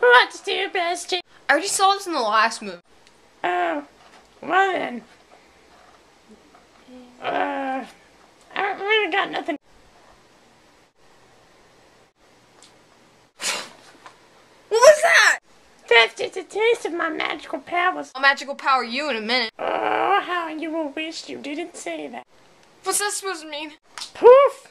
What's your best chance? I already saw this in the last movie. Oh, well then. I really got nothing. What was that? That's just a taste of my magical powers. I'll magical power you in a minute. Oh, how you will wish you didn't say that. What's that supposed to mean? Poof!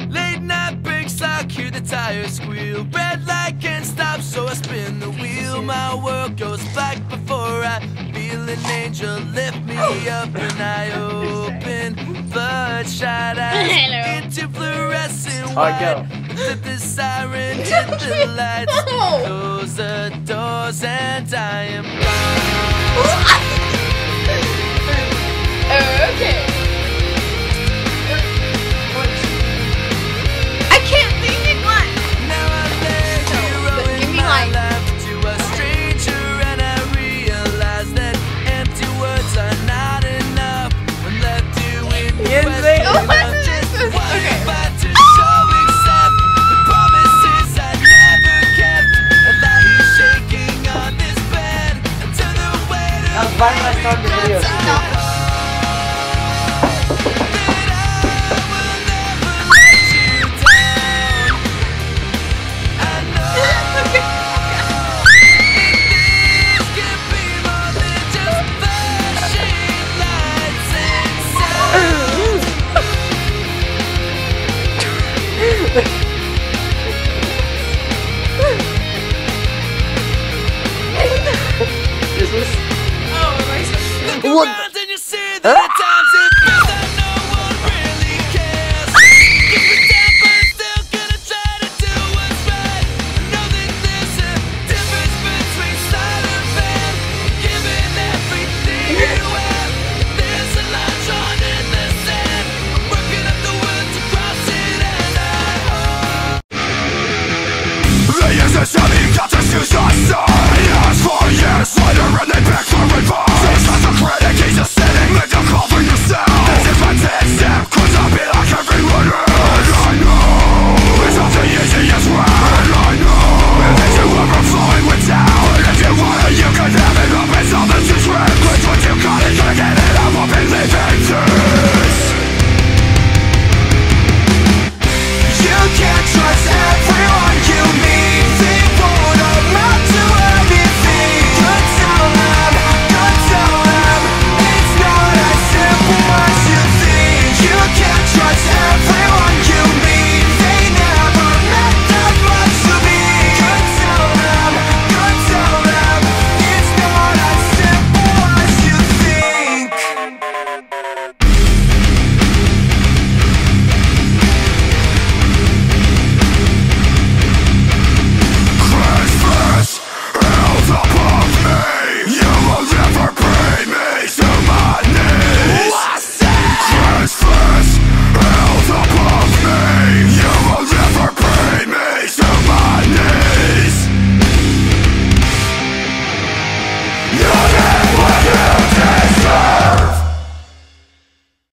Late night breaks, I hear the tires squeal. Red light can't stop, so I spin the wheel. My world goes black before I feel an angel lift me up, and I open bloodshot eyes into fluorescent white. Let the siren hit the lights, close the doors, and I am gone. Okay. I can't think of one. Now I lay here give owing me my like- life to a stranger, and I realize that empty words are not enough when left doing questions of just what if I to show except the promises I never kept. I lie here shaking on this bed until the weight of video. What?